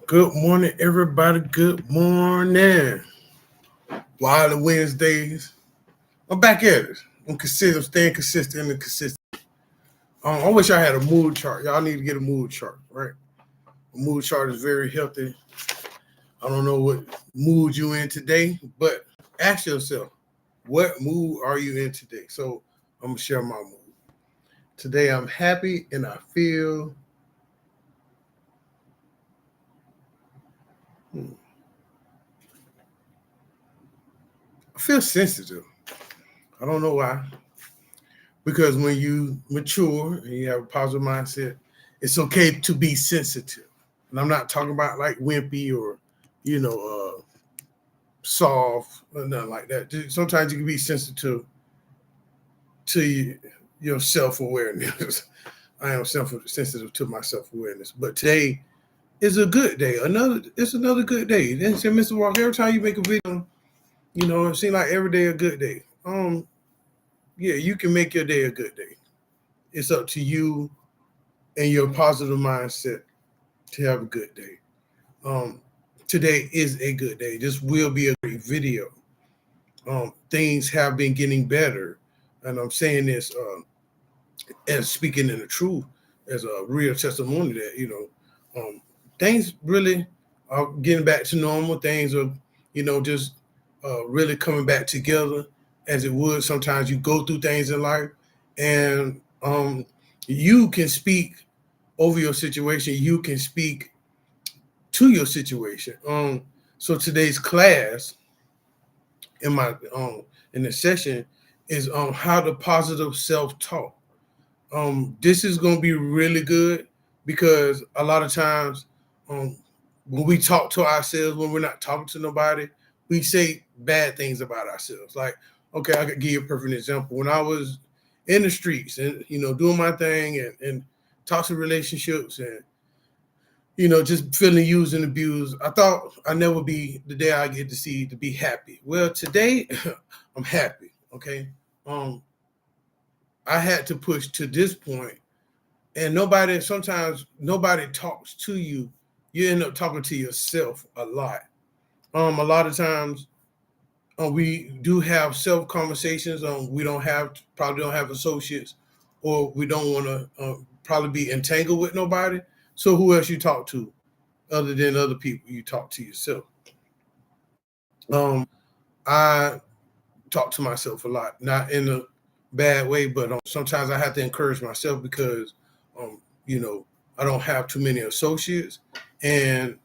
Good morning, everybody. Good morning. Wild Wednesdays. I'm back at it. I'm consistent. I'm staying consistent and consistent. I wish I had a mood chart. Y'all need to get a mood chart, right? A mood chart is very healthy. I don't know what mood you in today, but ask yourself, what mood are you in today? So I'm gonna share my mood. Today I'm happy and hmm, I feel sensitive. I don't know why. Because when you mature and you have a positive mindset, it's okay to be sensitive. And I'm not talking about like wimpy or, soft or nothing like that. Sometimes you can be sensitive to your self awareness. I am sensitive to my self awareness. But today is a good day. It's another good day. Then say, Mr. Walker, every time you make a video, it seems like every day a good day. Yeah, you can make your day a good day. It's up to you and your positive mindset to have a good day. Um, Today is a good day. This will be a great video. Things have been getting better, and I'm saying this as speaking in the truth, as a real testimony that things really are getting back to normal. Things are just really coming back together as it would. Sometimes you go through things in life, and you can speak over your situation. You can speak to your situation. So today's class in my in the session is how to positive self-talk. This is gonna be really good because a lot of times um when we talk to ourselves, when we're not talking to nobody, we say bad things about ourselves. Like, okay, I could give you a perfect example. When I was in the streets and doing my thing and toxic relationships and just feeling used and abused. I thought I never be the day I get to see to be happy. Well, today I'm happy. Okay. Um, I had to push to this point, and sometimes nobody talks to you. You end up talking to yourself a lot. A lot of times we do have self conversations. We probably don't have associates, or we don't want to probably be entangled with nobody. So who else you talk to? Other than other people, you talk to yourself. I talk to myself a lot, not in a bad way, but sometimes I have to encourage myself because, um, you know, I don't have too many associates. And,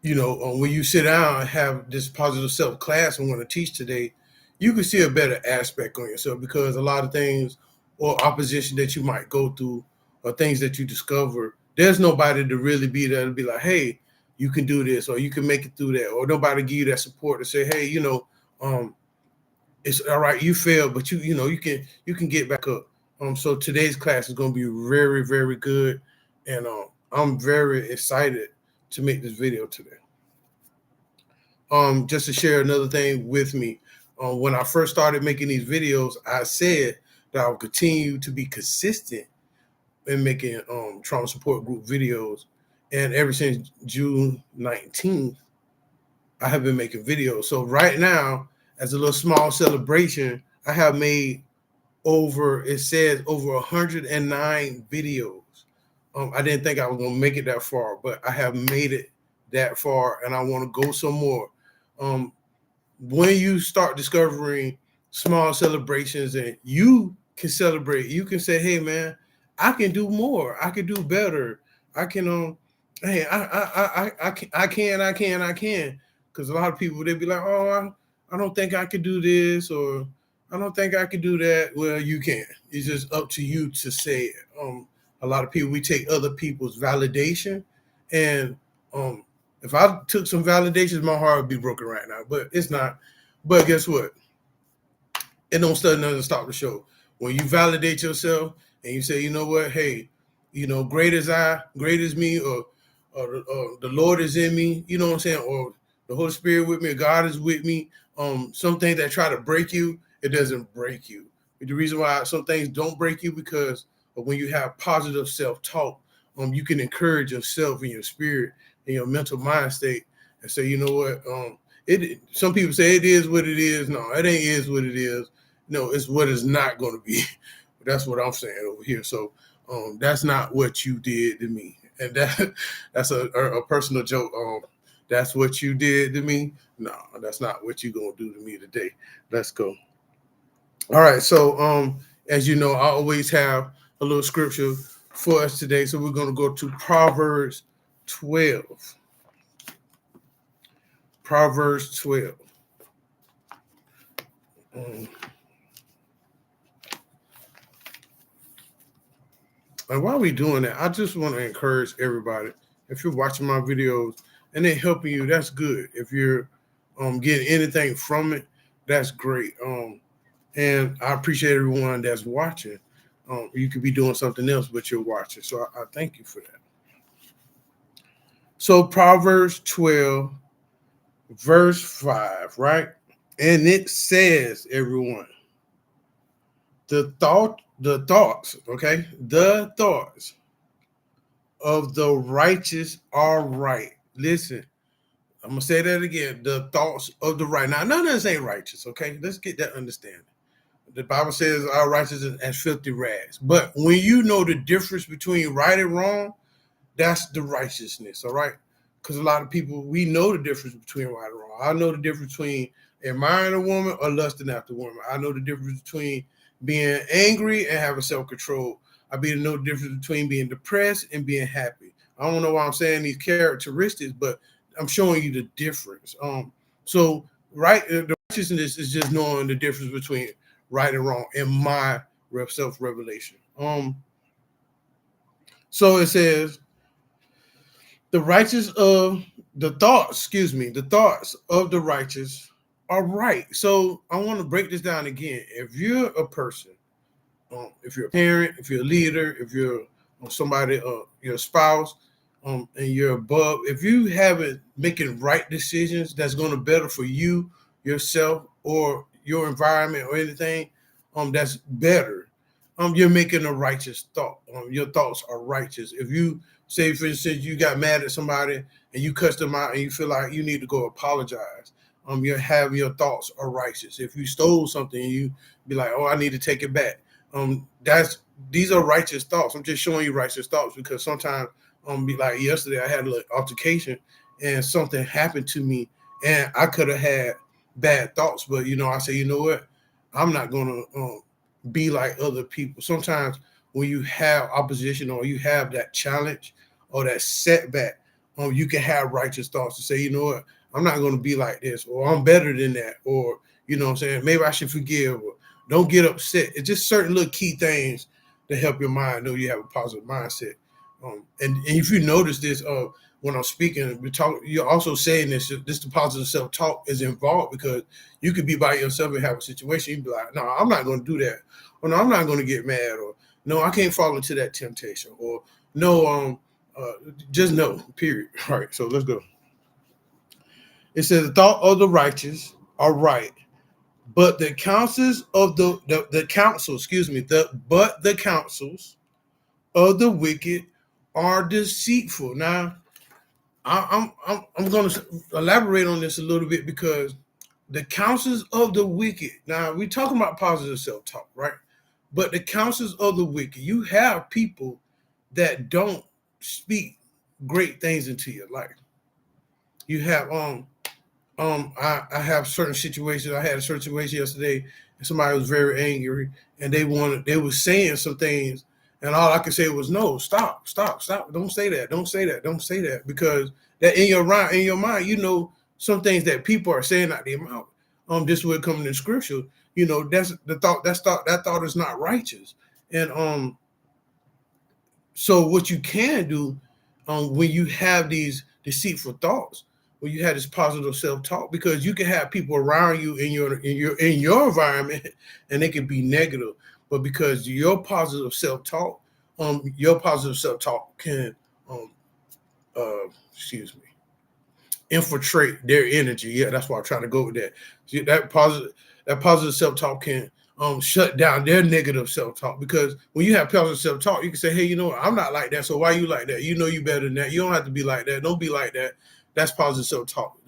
when you sit down and have this positive self class I'm going to teach today, you can see a better aspect on yourself because a lot of things or opposition that you might go through or things that you discover, there's nobody to really be there to be like, hey, you can do this or you can make it through that, or nobody give you that support to say, hey, um, it's all right, you failed, but you can get back up. So today's class is going to be very, very good, and I'm very excited to make this video today. Just to share another thing with me, when I first started making these videos, I said that I would continue to be consistent in making trauma support group videos, and ever since June 19th, I have been making videos. So right now, as a little small celebration, I have made it says over 109 videos. I didn't think I was gonna make it that far, but I have made it that far, and I want to go some more. Um, when you start discovering small celebrations and you can celebrate, you can say, hey man, I can do more, I can do better, I can hey, I can, because a lot of people, they'd be like, oh, I don't think I could do this, or I don't think I could do that. Well, you can. It's just up to you to say it. A lot of people, we take other people's validation, and if I took some validations, my heart would be broken right now, but it's not. But guess what? It don't start nothing to stop the show. When you validate yourself and you say, you know what, hey, great as I, great as me, or the Lord is in me, you know what I'm saying, or the Holy Spirit with me, or God is with me. Some things that try to break you, it doesn't break you. The reason why some things don't break you because when you have positive self-talk, you can encourage yourself and your spirit in your mental mind state and say, you know what, some people say it is what it is. No, it ain't is what it is. No, it's what it's not going to be. That's what I'm saying over here. So that's not what you did to me. And that's a personal joke. That's what you did to me. No, that's not what you're going to do to me today. Let's go. All right. So as you know, I always have a little scripture for us today. So we're going to go to Proverbs 12. Proverbs 12. And while we're doing that, I just want to encourage everybody. If you're watching my videos and they're helping you, that's good. If you're getting anything from it, that's great. And I appreciate everyone that's watching. You could be doing something else, but you're watching. So I thank you for that. So Proverbs 12, verse 5, right? And it says, everyone, the thoughts of the righteous are right. Listen, I'm going to say that again. The thoughts of the right. Now, none of this ain't righteous, okay? Let's get that understanding. The Bible says our righteousness as filthy rags. But when you know the difference between right and wrong, that's the righteousness, all right? Because a lot of people, we know the difference between right and wrong. I know the difference between admiring a woman or lusting after a woman. I know the difference between being angry and having self-control. I know the difference between being depressed and being happy. I don't know why I'm saying these characteristics, but I'm showing you the difference. So the righteousness is just knowing the difference between right and wrong in my self-revelation. So it says, the thoughts of the righteous are right. So I want to break this down again. If you're a person, if you're a parent, if you're a leader, if you're somebody, your spouse, and you're above, if you haven't making right decisions that's going to better for you, yourself, or your environment or anything, that's better, you're making a righteous thought. Your thoughts are righteous. If you say, for instance, you got mad at somebody and you cussed them out and you feel like you need to go apologize, your thoughts are righteous. If you stole something, you be like, oh, I need to take it back. These are righteous thoughts. I'm just showing you righteous thoughts because sometimes, be like yesterday, I had an altercation and something happened to me and I could have had bad thoughts, but I say, you know what? I'm not gonna be like other people. Sometimes when you have opposition or you have that challenge or that setback, you can have righteous thoughts to say, you know what? I'm not going to be like this, or I'm better than that, or what I'm saying, maybe I should forgive, or don't get upset. It's just certain little key things to help your mind know you have a positive mindset. And if you notice this, when I'm speaking, you're also saying this the positive self-talk is involved because you could be by yourself and have a situation. You'd be like, no, I'm not going to do that. Or no, I'm not going to get mad. Or no, I can't fall into that temptation. Or no, just no, period. All right, so let's go. It says the thought of the righteous are right, but the counsels of the counsels of the wicked are deceitful. Now, I'm going to elaborate on this a little bit because the counsels of the wicked. Now, we're talking about positive self-talk, right? But the counsels of the wicked, you have people that don't speak great things into your life. You have I have certain situations. I had a certain situation yesterday, and somebody was very angry, and they were saying some things, and all I could say was, no, stop, don't say that, because that in your mind, some things that people are saying out their mouth. This would come in the scripture. That's the thought. That thought is not righteous, and so what you can do, when you have these deceitful thoughts, when you have this positive self-talk, because you can have people around you in your environment, and they can be negative, but because your positive self-talk can infiltrate their energy. Yeah, that's why I'm trying to go with that. See, that positive self-talk can shut down their negative self-talk. Because when you have positive self-talk, you can say, hey, you know what? I'm not like that. So why you like that? You know you better than that. You don't have to be like that. Don't be like that. That's positive self-talk.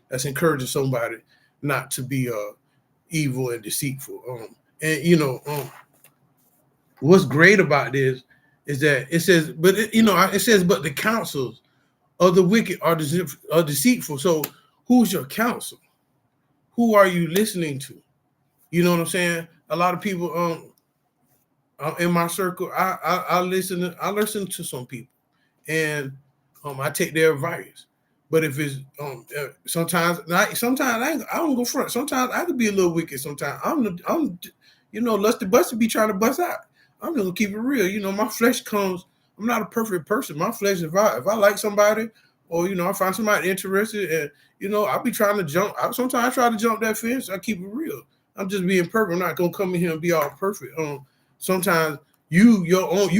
That's encouraging somebody not to be evil and deceitful. And what's great about this is that it says, it says, but the counsels of the wicked are deceitful. So who's your counsel? Who are you listening to? You know what I'm saying? A lot of people in my circle, I listen to some people, and I take their advice. But if it's sometimes I don't go front. Sometimes I could be a little wicked. Sometimes I'm lusty busty be trying to bust out. I'm just gonna keep it real. My flesh comes. I'm not a perfect person. My flesh, if I like somebody, or I find somebody interested, and I'll be trying to jump. Sometimes I try to jump that fence. I keep it real. I'm just being perfect. I'm not gonna come in here and be all perfect. Sometimes you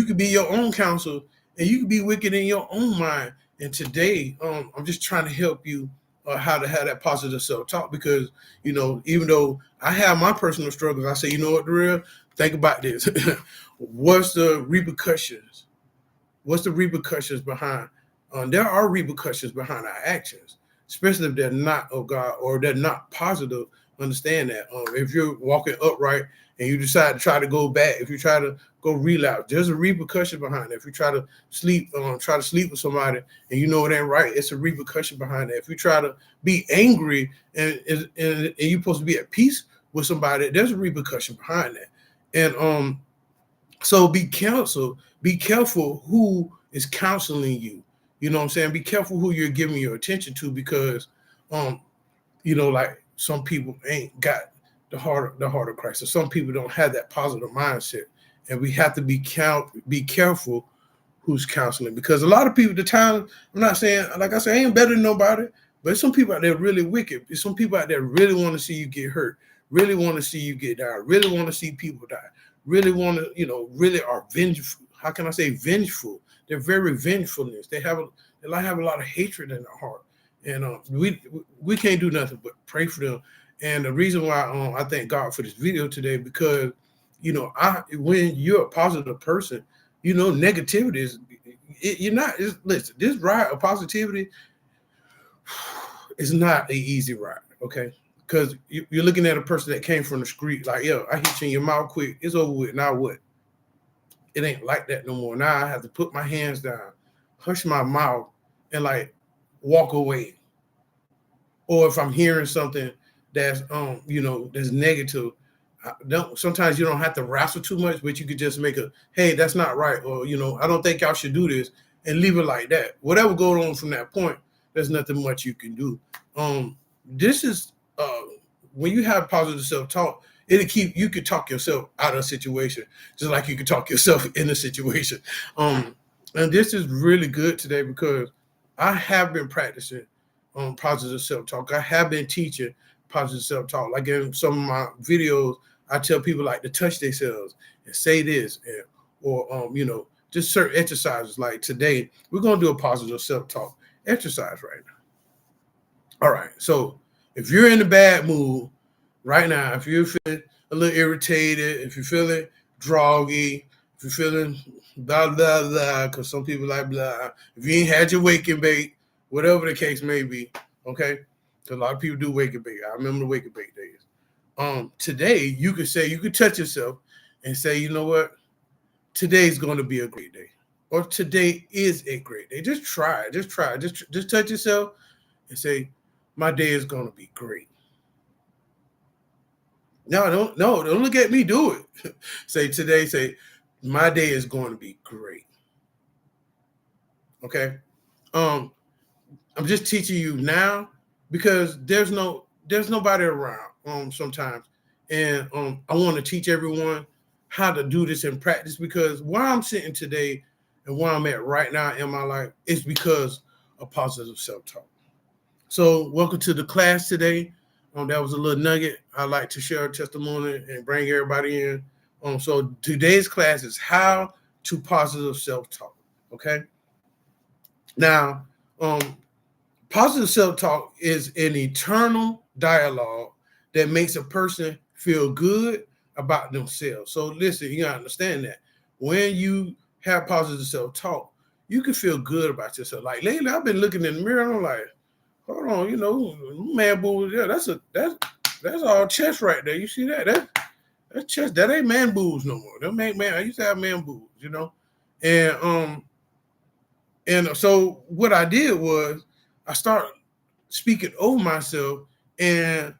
could be your own counsel, and you could be wicked in your own mind. And today, I'm just trying to help you how to have that positive self-talk, because even though I have my personal struggles, I say, you know what, Darrell, think about this. What's the repercussions? What's the repercussions behind? There are repercussions behind our actions, especially if they're not of God or they're not positive. Understand that. If you're walking upright and you decide to try to go back, if you try to go relapse, there's a repercussion behind it. If you try to sleep with somebody and it ain't right, it's a repercussion behind that. If you try to be angry and you're supposed to be at peace with somebody, there's a repercussion behind that. And so be careful who is counseling you. You know what I'm saying? Be careful who you're giving your attention to, because like some people ain't got the heart of Christ. So some people don't have that positive mindset. And we have to be careful who's counseling, because a lot of people, I'm not saying, like I said, I ain't better than nobody, but some people out there really wicked. There's some people out there really want to see you get hurt, really want to see you get down, really want to see people die, really want to, really are vengeful. How can I say vengeful? They're very vengefulness. They have a lot of hatred in their heart. And we can't do nothing but pray for them. And the reason why I thank God for this video today, because when you're a positive person, negativity is listen, this ride of positivity is not an easy ride, okay? Because you're looking at a person that came from the street, like, yo, I hit you in your mouth quick, it's over with. Now what? It ain't like that no more. Now I have to put my hands down, hush my mouth, and like walk away. Or if I'm hearing something that's that's negative, sometimes you don't have to wrestle too much, but you could just make hey, that's not right, or I don't think y'all should do this, and leave it like that. Whatever goes on from that point, there's nothing much you can do. This is when you have positive self-talk, you could talk yourself out of a situation, just like you could talk yourself in a situation. And this is really good today, because I have been practicing positive self-talk. I have been teaching positive self-talk. Like in some of my videos, I tell people like to touch themselves and say this, or just certain exercises. Like today, we're gonna do a positive self-talk exercise right now. All right. So if you're in a bad mood right now, if you're feeling a little irritated, if you're feeling droggy, if you're feeling blah blah blah, because some people like blah. If you ain't had your wake and bake, whatever the case may be, okay. Because a lot of people do wake and bake. I remember the wake and bake days. Today you could touch yourself and say, you know what? Today's going to be a great day, or today is a great day. Just try it. Just touch yourself and say, my day is going to be great. No, don't look at me. Do it. Say, my day is going to be great. Okay. I'm just teaching you now, because there's nobody around sometimes. And I want to teach everyone how to do this in practice, because where I'm sitting today and where I'm at right now in my life is because of positive self-talk. So welcome to the class today. That was a little nugget. I like to share a testimony and bring everybody in. So today's class is how to positive self-talk. Okay. Now, positive self-talk is an eternal dialogue that makes a person feel good about themselves. So listen, you gotta understand that when you have positive self-talk, you can feel good about yourself. Like lately, I've been looking in the mirror and I'm like, hold on, man boobs, yeah, that's all chest right there. You see that? That's chest. That ain't man boobs no more. Them ain't man. I used to have man boobs. And so what I did was I started speaking over myself and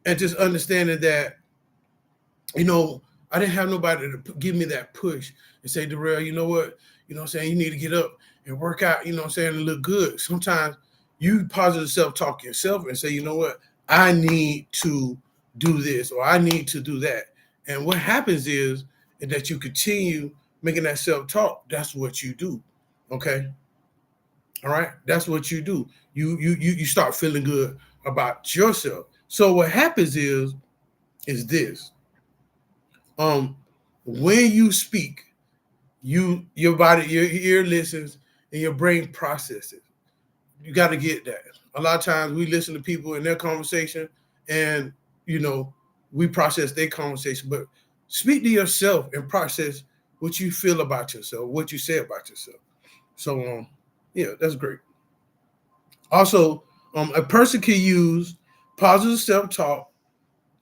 just understanding that, I didn't have nobody to give me that push and say, Darrell, you know what? I'm saying? You need to get up and work out, I'm saying, and look good. Sometimes you positive self-talk yourself and say, you know what? I need to do this or I need to do that. And what happens is that you continue making that self-talk. That's what you do. Okay. All right. That's what you do. You start feeling good about yourself. So what happens is this. When you speak, your body, your ear listens and your brain processes. You got to get that. A lot of times we listen to people in their conversation and, we process their conversation, but speak to yourself and process what you feel about yourself, what you say about yourself. So, yeah, that's great. Also, a person can use positive self-talk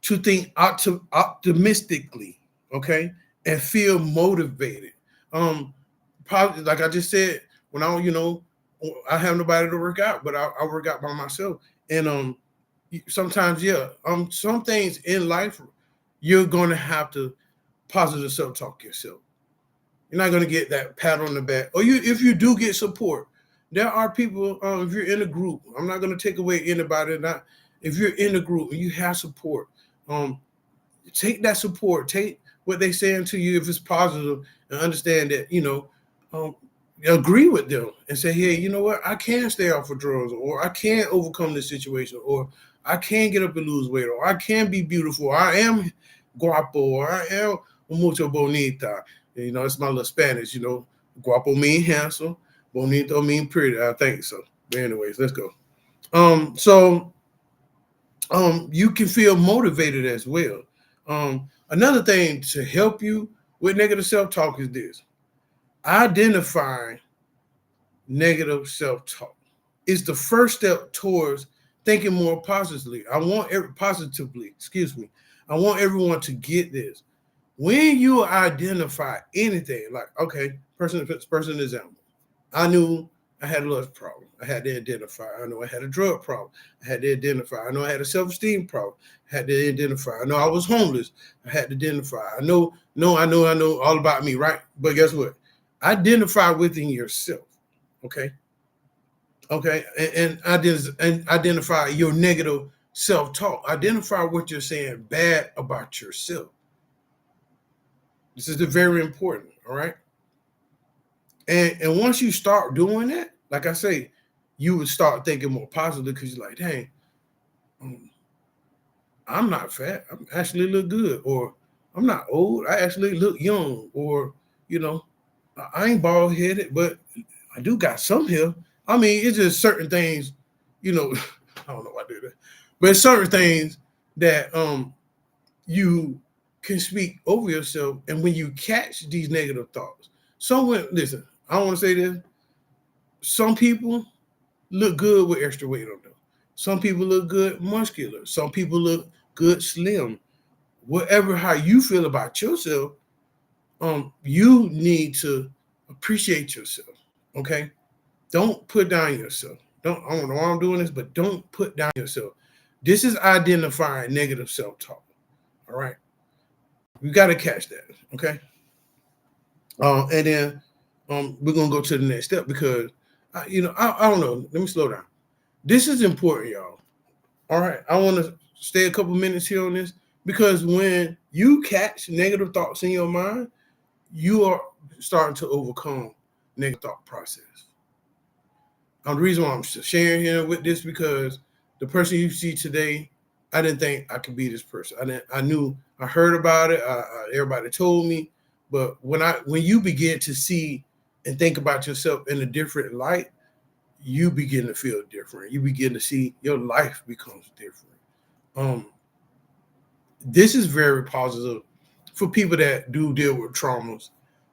to think optimistically, okay, and feel motivated. Like I just said, when I have nobody to work out, but I work out by myself. And sometimes, some things in life you're going to have to positive self-talk yourself. You're not going to get that pat on the back, or if you do get support. There are people. If you're in a group, I'm not going to take away anybody. If you're in a group and you have support, take that support. Take what they saying to you if it's positive, and understand that agree with them and say, hey, you know what? I can stay off of drugs, or I can overcome this situation, or I can get up and lose weight, or I can be beautiful. I am guapo, or I am mucho bonita. It's my little Spanish. Guapo mean handsome, bonito mean pretty. I think so. But anyways, let's go. So you can feel motivated as well. Another thing to help you with negative self-talk is this. Identifying negative self-talk is the first step towards thinking more positively. I want everyone to get this. When you identify anything, like, okay, person example, I knew I had a lust problem. I had to identify. I know I had a drug problem. I had to identify. I know I had a self-esteem problem. I had to identify. I know I was homeless. I had to identify. I know all about me, right? But guess what? Identify within yourself. Okay. And identify your negative self-talk. Identify what you're saying bad about yourself. This is very important. All right. And once you start doing that, like I say, you would start thinking more positive because you're like, dang, I'm not fat. I actually look good. Or I'm not old. I actually look young. Or, I ain't bald headed, but I do got some hair. I mean, it's just certain things, I don't know why I do that. But it's certain things that you can speak over yourself. And when you catch these negative thoughts, listen, I don't want to say this. Some people look good with extra weight on them. Some people look good muscular. Some people look good slim. Whatever how you feel about yourself, you need to appreciate yourself. Okay? Don't put down yourself. I don't know why I'm doing this, but don't put down yourself. This is identifying negative self-talk. All right? You got to catch that. Okay? And then we're gonna go to the next step because I don't know. Let me slow down. This is important, y'all. All right, I want to stay a couple minutes here on this because when you catch negative thoughts in your mind, you are starting to overcome negative thought process. The reason why I'm sharing here with this because the person you see today, I didn't think I could be this person. I heard about it. Everybody told me. But when you begin to see and think about yourself in a different light, you begin to feel different. You begin to see your life becomes different. This is very positive for people that do deal with traumas,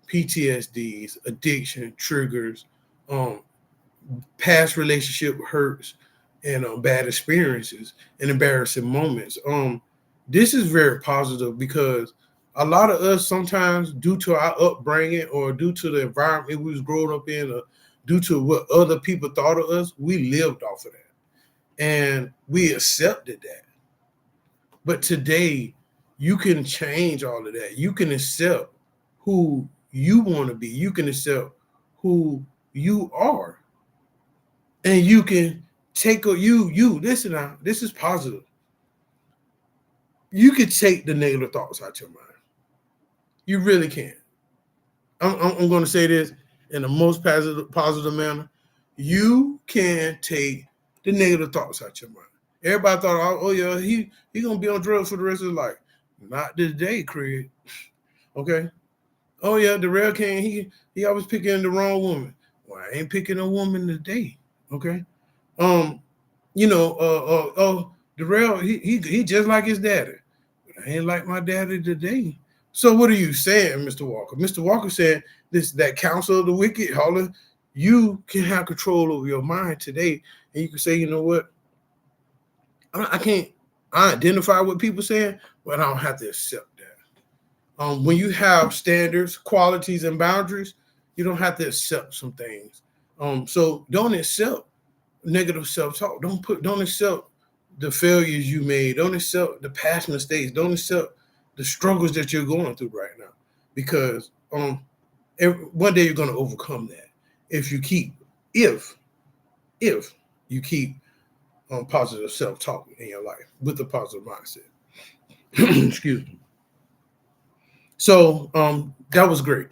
PTSDs, addiction, triggers, um, past relationship hurts, and bad experiences and embarrassing moments. This is very positive because a lot of us sometimes, due to our upbringing or due to the environment we was growing up in, or due to what other people thought of us, we lived off of that and we accepted that. But today, you can change all of that. You can accept who you want to be. You can accept who you are, and you can take you. Listen now, this is positive. You can take the negative thoughts out your mind. You really can. I'm going to say this in the most positive manner. You can take the negative thoughts out your mind. Everybody thought, oh yeah, he gonna be on drugs for the rest of his life. Not today, Craig. Okay. Oh yeah, Darrell King, he always picking the wrong woman. Well, I ain't picking a woman today. Okay. Um, Darrell, he just like his daddy. But I ain't like my daddy today. So what are you saying, Mr. Walker? Mr. Walker said this that counsel of the wicked, holler, you can have control over your mind today. And you can say, you know what? I can't I identify what people saying, but I don't have to accept that. When you have standards, qualities, and boundaries, you don't have to accept some things. So don't accept negative self-talk. Don't accept the failures you made. Don't accept the past mistakes. Don't accept the struggles that you're going through right now. Because one day you're going to overcome that if you keep positive self-talk in your life with a positive mindset. Excuse me. So that was great.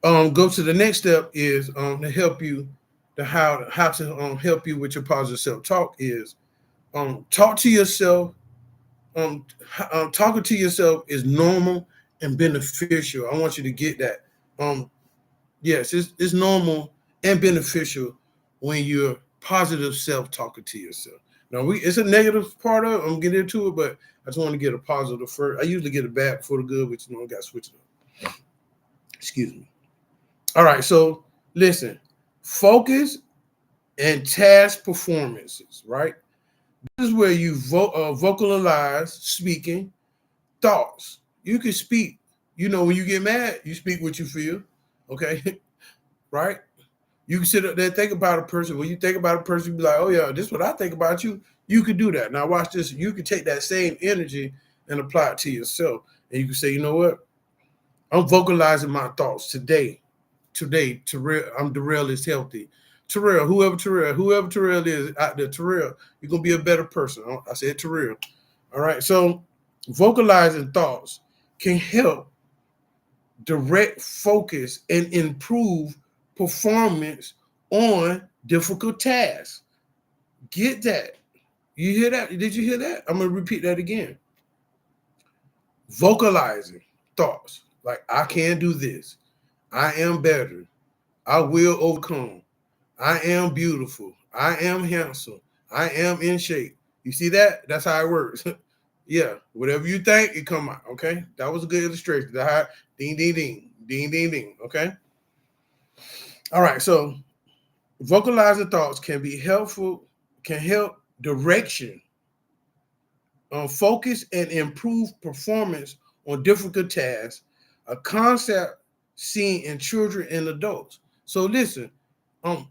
Go to the next step is to help you to how to help you with your positive self-talk is talk to yourself. Talking to yourself is normal and beneficial. I want you to get that. Yes, it's normal and beneficial when you're positive self-talking to yourself. Now it's a negative part of it. I'm getting into it, but I just want to get a positive first. I usually get a bad before the good, which I got to switch it up. Excuse me. All right, so listen, focus and task performances, right? This is where you vocalize speaking thoughts. You can speak. When you get mad, you speak what you feel. Okay, right? You can sit up there and think about a person. When you think about a person, you be like, oh yeah, this is what I think about you. You could do that. Now watch this. You can take that same energy and apply it to yourself. And you can say, you know what? I'm vocalizing my thoughts today. Terrell, I'm Darrell is healthy. Terrell, whoever Terrell is out there, Terrell, you're gonna be a better person. I said Terrell. All right. So vocalizing thoughts can help direct focus and improve performance on difficult tasks. Get that. You hear that? Did you hear that? I'm gonna repeat that again. Vocalizing thoughts like I can do this. I am better. I will overcome. I am beautiful. I am handsome. I am in shape. You see that? That's how it works. Yeah, whatever you think, it come out. Okay, that was a good illustration. Ding, ding, ding, ding, ding, ding. Okay. All right. So, vocalizing thoughts can be helpful. Can help direction, focus, and improve performance on difficult tasks. A concept seen in children and adults. So listen,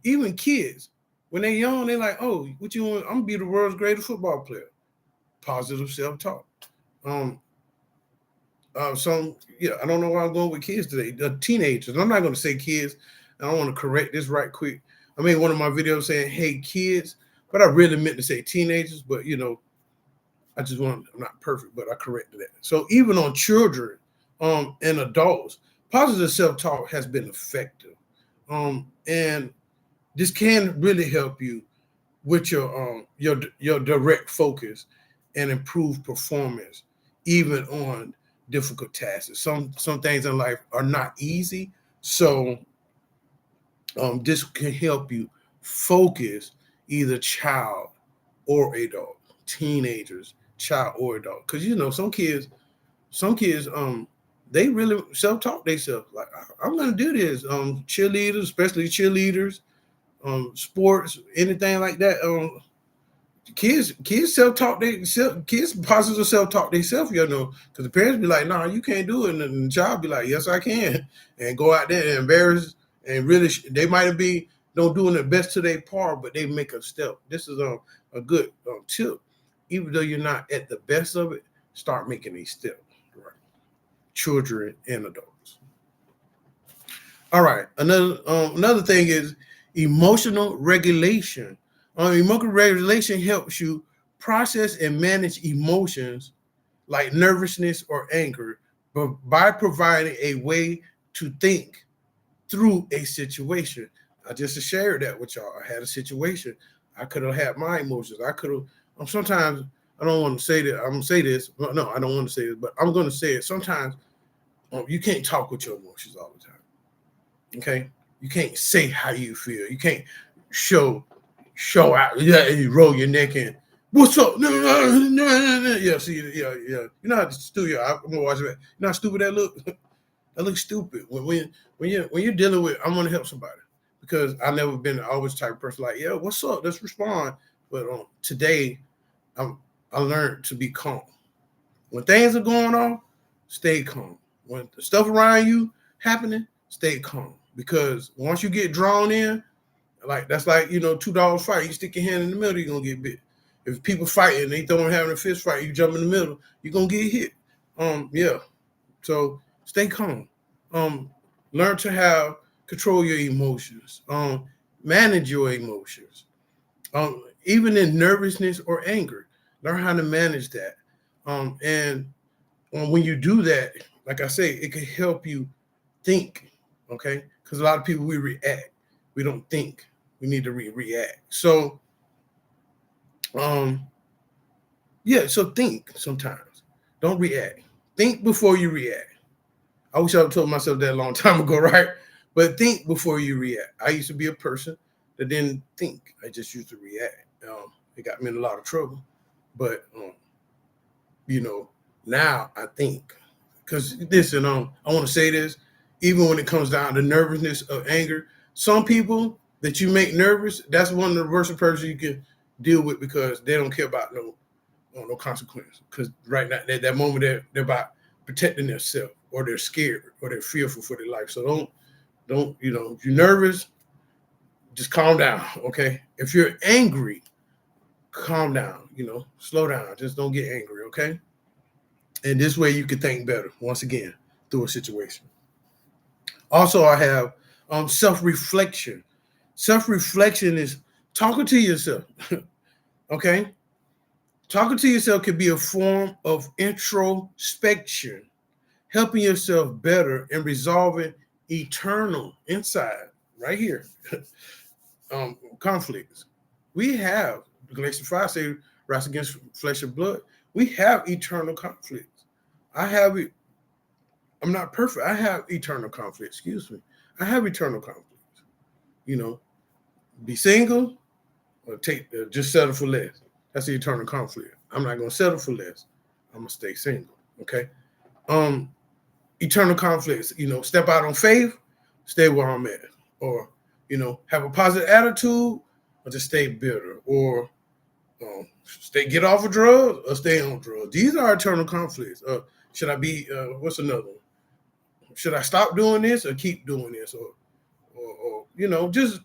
even kids, when they're young, they're like, oh, what you want? I'm gonna be the world's greatest football player. Positive self-talk. I don't know why I'm going with kids today. The teenagers. I'm not going to say kids. I don't want to correct this right quick. I made one of my videos saying, hey, kids, but I really meant to say teenagers, but I'm not perfect, but I corrected that. So even on children and adults, positive self-talk has been effective. And this can really help you with your direct focus and improve performance, even on difficult tasks. Some things in life are not easy, so this can help you focus, either child or adult, teenagers, child or adult. Because some kids, some kids, they really self-talk themselves. Like, I'm gonna do this. Cheerleaders, especially cheerleaders, sports, anything like that. Kids self-talk themselves. Kids positive self-talk themselves, because the parents be like, "No, you can't do it," and the child be like, "Yes, I can," and go out there and embarrass and really, they might be don't doing the best to their part, but they make a step. This is a good tip. Even though you're not at the best of it, start making these steps. Right, children and adults. All right, another thing is emotional regulation. Emotional regulation helps you process and manage emotions like nervousness or anger, but by providing a way to think through a situation. I just shared that with y'all. I had a situation. I could have had my emotions. I could have. Sometimes I don't want to say that. I'm gonna say this. No, I don't want to say this, but I'm gonna say it. Sometimes you can't talk with your emotions all the time. Okay, you can't say how you feel. You can't show out. Yeah, you roll your neck and what's up? No, no, no, no, no. Yeah, see, yeah. You know how stupid. I'm gonna watch that. You know how stupid that look. That looks stupid. When you're dealing with, I'm gonna help somebody because I've never been always type of person like, yeah, what's up? Let's respond. But today, I learned to be calm. When things are going on, stay calm. When the stuff around you happening, stay calm. Because once you get drawn in, like that's like two dogs fight. You stick your hand in the middle, you're gonna get bit. If people fighting, they having a fist fight, you jump in the middle, you're gonna get hit. Yeah. So stay calm. Learn to have control your emotions. Manage your emotions. Even in nervousness or anger, learn how to manage that. And when you do that, like I say, it can help you think. Okay, because a lot of people we react, we don't think. We need to react. So, yeah. So think sometimes. Don't react. Think before you react. I wish I would have told myself that a long time ago, right? But think before you react. I used to be a person that didn't think. I just used to react. It got me in a lot of trouble. But now I think. Because listen, I want to say this, even when it comes down to nervousness or anger, some people that you make nervous, that's one of the worst person you can deal with because they don't care about no consequence. Because right now, at that moment, they're about protecting themselves, or they're scared, or they're fearful for their life. So don't if you're nervous, just calm down, okay? If you're angry, calm down, slow down. Just don't get angry, okay? And this way you can think better, once again, through a situation. Also, I have self-reflection. Self-reflection is talking to yourself, okay? Talking to yourself can be a form of introspection, helping yourself better and resolving eternal inside, right here, conflicts. We have, Galatians 5 say, wrestle against flesh and blood. We have eternal conflicts. I have it. I'm not perfect. I have eternal conflict. Excuse me. I have eternal conflicts. Be single or just settle for less. That's the eternal conflict. I'm not gonna settle for less. I'm gonna stay single. Okay. Eternal conflicts. Step out on faith, stay where I'm at, or have a positive attitude, or just stay bitter, or get off of drugs, or stay on drugs. These are eternal conflicts. Should I be? What's another one? Should I stop doing this or keep doing this, or just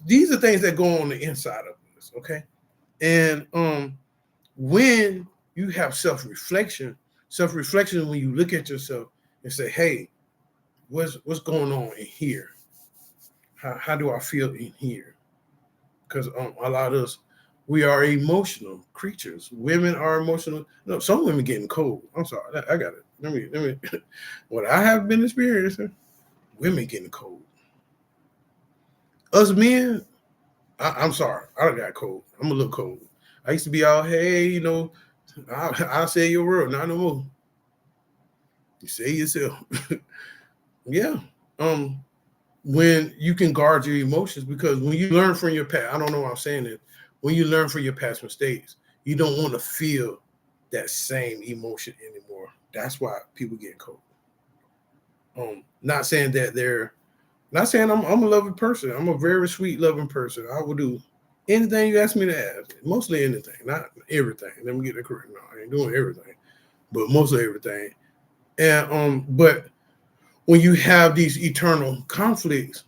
these are things that go on the inside of us. Okay. And when you have self-reflection when you look at yourself and say, hey, what's going on in here? How do I feel in here? Because a lot of us, we are emotional creatures. Women are emotional. No, some women getting cold. I'm sorry. I got it. Let me what I have been experiencing, women getting cold. Us men, I'm sorry. I got cold. I'm a little cold. I used to be all, hey, I'll say your word, not no more. You say yourself. Yeah. When you can guard your emotions, because when you learn from your past, I don't know why I'm saying it. When you learn from your past mistakes, you don't want to feel that same emotion anymore. That's why people get cold. Not saying that not saying I'm a loving person. I'm a very sweet, loving person. I will do anything you ask me to ask. Mostly anything, not everything. Let me get that correct. No, I ain't doing everything, but mostly everything. And but when you have these eternal conflicts,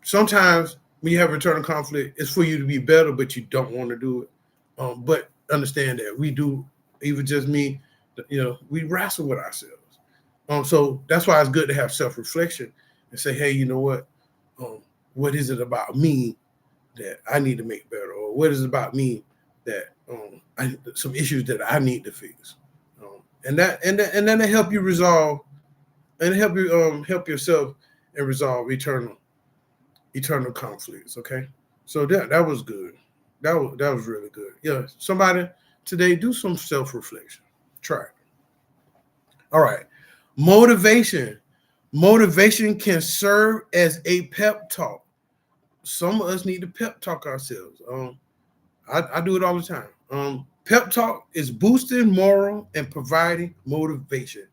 sometimes when you have eternal conflict, it's for you to be better, but you don't want to do it. But understand that we do, even just me, we wrestle with ourselves. So that's why it's good to have self-reflection and say, hey, you know what is it about me that I need to make better? Or what is it about me that some issues that I need to fix? And then it help you resolve and help yourself and resolve eternal conflicts. Okay. So that was good. That was really good. Yeah. Somebody today do some self-reflection. Try it. All right. Motivation. Motivation can serve as a pep talk. Some of us need to pep talk ourselves. I do it all the time. Pep talk is boosting morale and providing motivation.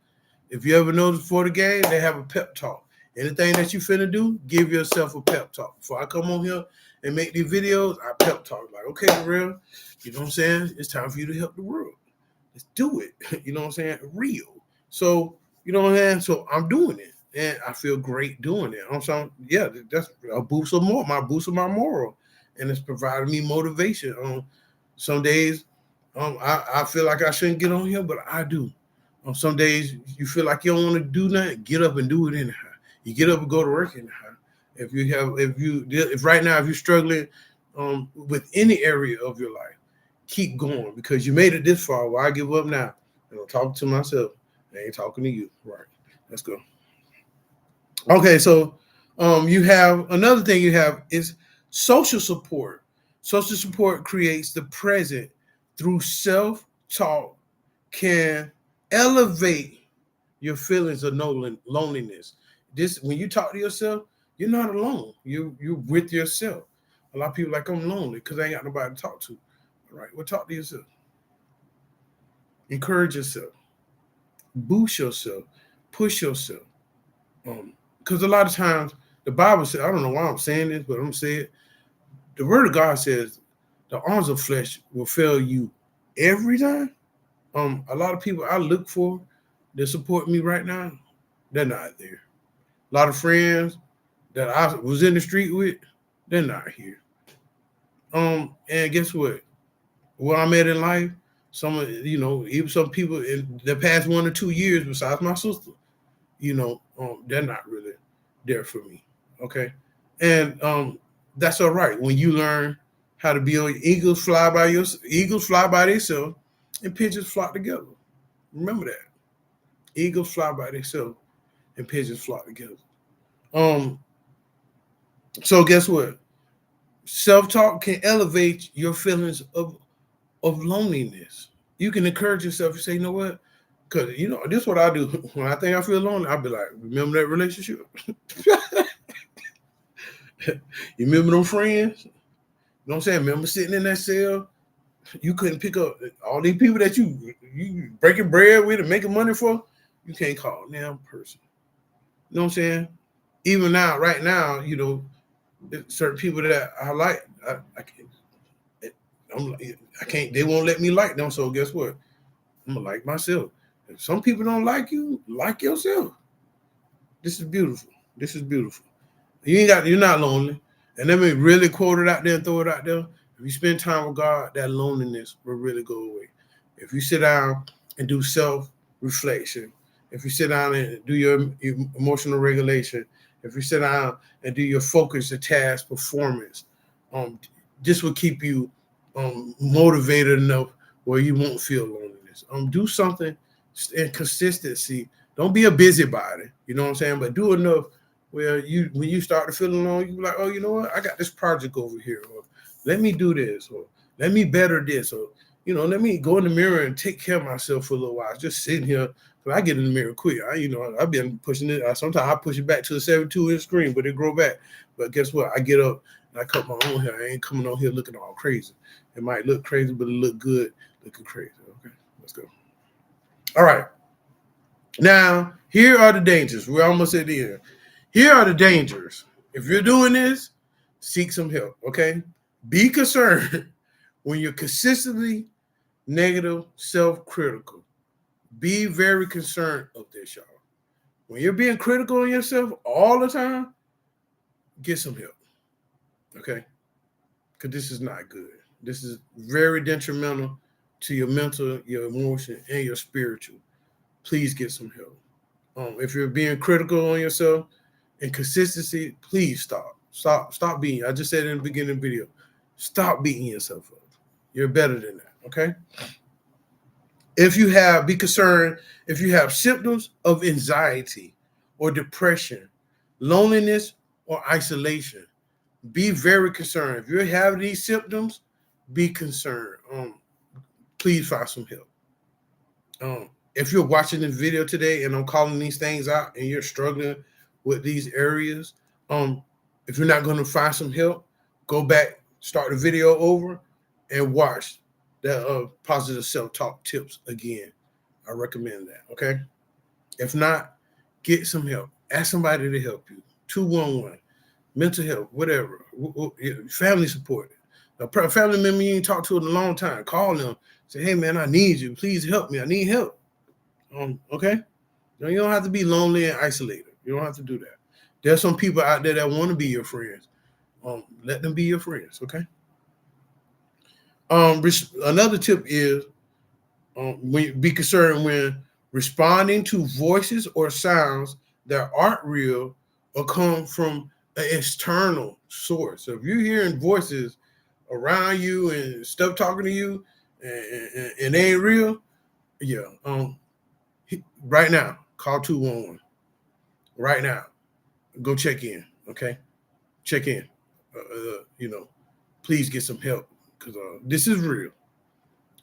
If you ever notice before the game, they have a pep talk. Anything that you finna do, give yourself a pep talk. Before I come on here and make these videos, I pep talk. Like, okay, real, you know what I'm saying? It's time for you to help the world. Let's do it. You know what I'm saying? Real. So, you know what I'm saying? So I'm doing it. And I feel great doing it. I'm saying, yeah, that's a boost of my moral. And it's providing me motivation. Some days I feel like I shouldn't get on here, but I do. On some days you feel like you don't want to do nothing, get up and do it anyhow. You get up and go to work anyhow. If right now if you're struggling with any area of your life, keep going because you made it this far. Why give up now? And I'm talking to myself. I ain't talking to you. Right. Let's go. Okay, so you have another thing you have is social support. Social support creates the present through self-talk can elevate your feelings of loneliness. This when you talk to yourself, you're not alone. You're with yourself. A lot of people like I'm lonely because I ain't got nobody to talk to. All right, well, talk to yourself. Encourage yourself. Boost yourself. Push yourself. Because a lot of times the Bible says, I don't know why I'm saying this, but I'm gonna say it. The word of God says the arms of flesh will fail you every time. A lot of people I look for that support me right now, they're not there. A lot of friends that I was in the street with, they're not here. And guess what? Where I'm at in life, even some people in the past 1 or 2 years, besides my sister, they're not really there for me. Okay. And that's all right. When you learn how to be on eagles fly by themselves and pigeons flock together. Remember that. Eagles fly by themselves and pigeons flock together. So guess what? Self-talk can elevate your feelings of loneliness. You can encourage yourself and say, you know what? Because this is what I do. When I think I feel lonely, I'll be like, remember that relationship? You remember them friends? You know what I'm saying? Remember sitting in that cell? You couldn't pick up all these people that you breaking bread with and making money for. You can't call them person. You know what I'm saying? Even now, right now, certain people that I like, I can't. They won't let me like them. So guess what? I'm gonna like myself. If some people don't like you, like yourself. This is beautiful. This is beautiful. You're not lonely. And let me really quote it out there and throw it out there. If you spend time with God, that loneliness will really go away. If you sit down and do self-reflection, if you sit down and do your emotional regulation, if you sit down and do your focus to task performance, this will keep you motivated enough where you won't feel loneliness. Do something in consistency. Don't be a busybody, you know what I'm saying? But do enough where when you start to feel alone, you be like, oh, you know what? I got this project over here, or let me do this, or let me better this, or let me go in the mirror and take care of myself for a little while. Just sitting here, because I get in the mirror quick. I've been pushing it. Sometimes I push it back to the 72-inch screen, but it grow back. But guess what? I get up and I cut my own hair. I ain't coming on here looking all crazy. It might look crazy, but it look good looking crazy. Okay, let's go. All right. Now, here are the dangers. We're almost at the end. Here are the dangers. If you're doing this, seek some help, okay? Be concerned when you're consistently negative, self-critical. Be very concerned of this, y'all. When you're being critical of yourself all the time, get some help, okay? Because this is not good. This is very detrimental to your mental, your emotion, and your spiritual. Please get some help. If you're being critical on yourself and consistency, please stop. Stop being. I just said in the beginning of the video, stop beating yourself up. You're better than that, okay? Be concerned if you have symptoms of anxiety or depression, loneliness or isolation. Be very concerned. If you're having these symptoms, be concerned. Please find some help. If you're watching this video today and I'm calling these things out and you're struggling with these areas, if you're not going to find some help, go back, start the video over, and watch the positive self-talk tips again. I recommend that, okay? If not, get some help. Ask somebody to help you. 211, mental health, whatever, family support. A family member you ain't talked to in a long time, call them. Say, hey, man, I need you. Please help me. I need help. Okay? Now, you don't have to be lonely and isolated. You don't have to do that. There's some people out there that want to be your friends. Let them be your friends, okay? Another tip is be concerned when responding to voices or sounds that aren't real or come from an external source. So if you're hearing voices around you and stuff talking to you and they ain't real, right now, call 211. Right now, go check in, okay? Check in. Please get some help because this is real.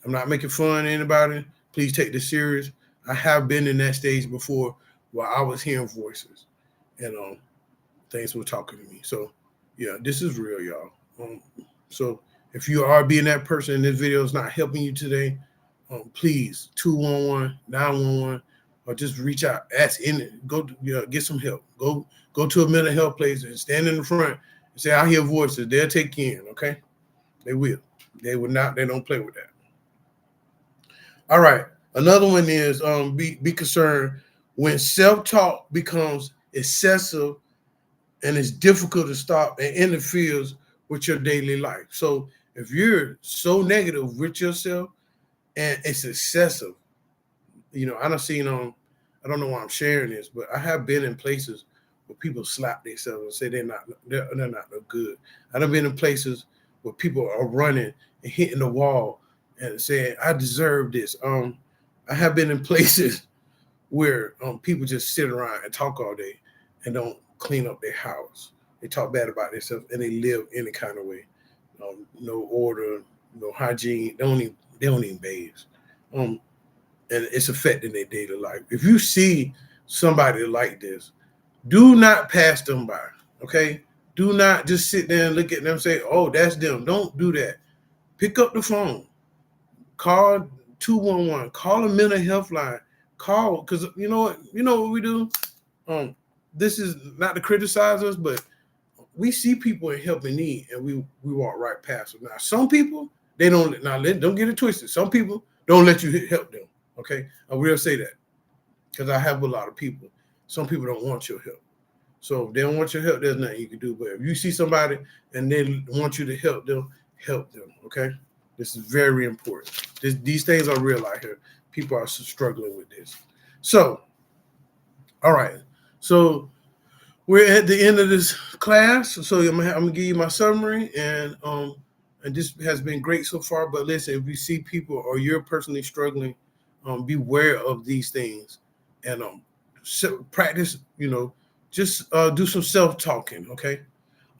I'm not making fun of anybody. Please take this serious. I have been in that stage before where I was hearing voices and things were talking to me. So, yeah, this is real, y'all. So if you are being that person and this video is not helping you today, please 211, 911, or just reach out, ask in it, go get some help. Go to a mental health place and stand in the front and say, I hear voices. They'll take you in, okay? They will. They will not. They don't play with that. All right. Another one is be concerned when self-talk becomes excessive and it's difficult to stop and interferes with your daily life. So if you're so negative with yourself and it's excessive, I done seen I don't know why I'm sharing this, but I have been in places where people slap themselves and say they're not no good. I done been in places where people are running and hitting the wall and saying, I deserve this. I have been in places where people just sit around and talk all day and don't clean up their house. They talk bad about themselves and they live any kind of way. No order, no hygiene. They don't even bathe. And it's affecting their daily life. If you see somebody like this, do not pass them by, okay? Do not just sit there and look at them and say, oh, that's them. Don't do that. Pick up the phone. Call 211. Call a mental health line. Call, because you know what we do? This is not to criticize us, but we see people in help in need and we walk right past them. Now, some people, don't get it twisted. Some people don't let you help them, okay? I will say that because I have a lot of people. Some people don't want your help. So if they don't want your help, there's nothing you can do. But if you see somebody and they want you to help them, okay? This is very important. These things are real out here. People are struggling with this. So, all right. So we're at the end of this class. So I'm gonna give you my summary, and this has been great so far. But listen, if you see people or you're personally struggling, beware of these things, and practice. Just do some self-talking. Okay.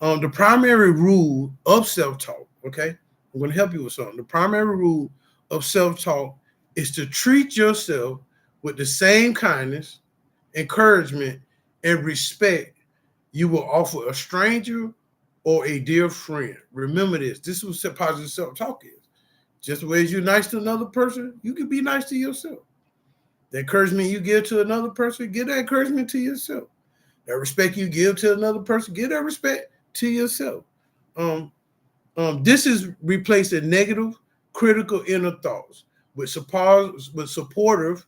The primary rule of self-talk. Okay. I'm going to help you with something. The primary rule of self-talk is to treat yourself with the same kindness, encouragement, and respect you will offer a stranger or a dear friend. Remember this. This is what positive self-talk is. Just the way as you're nice to another person, you can be nice to yourself. The encouragement you give to another person, give that encouragement to yourself. That respect you give to another person, give that respect to yourself. This is replacing negative, critical inner thoughts with supportive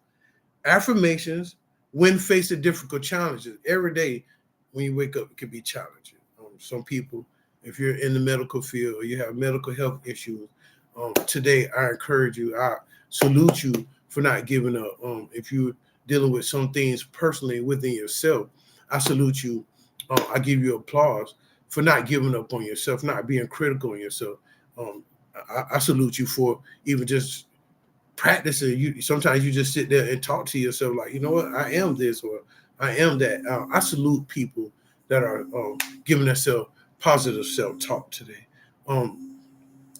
affirmations when facing difficult challenges. Every day when you wake up, it can be challenging. Some people, if you're in the medical field or you have medical health issues, today I encourage you, I salute you for not giving up. If you're dealing with some things personally within yourself, I salute you. I give you applause for not giving up on yourself, not being critical on yourself. I salute you for even just practicing. You sometimes you just sit there and talk to yourself like, you know what, I am this or I am that. I salute people that are giving themselves positive self-talk today.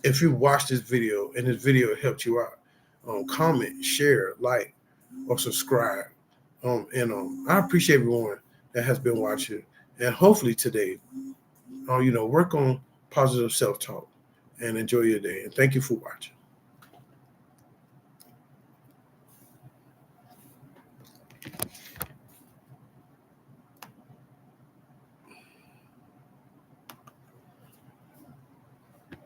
If you watch this video and this video helped you out, comment, share, like, or subscribe. And I appreciate everyone that has been watching. And hopefully today, work on positive self-talk and enjoy your day. And thank you for watching.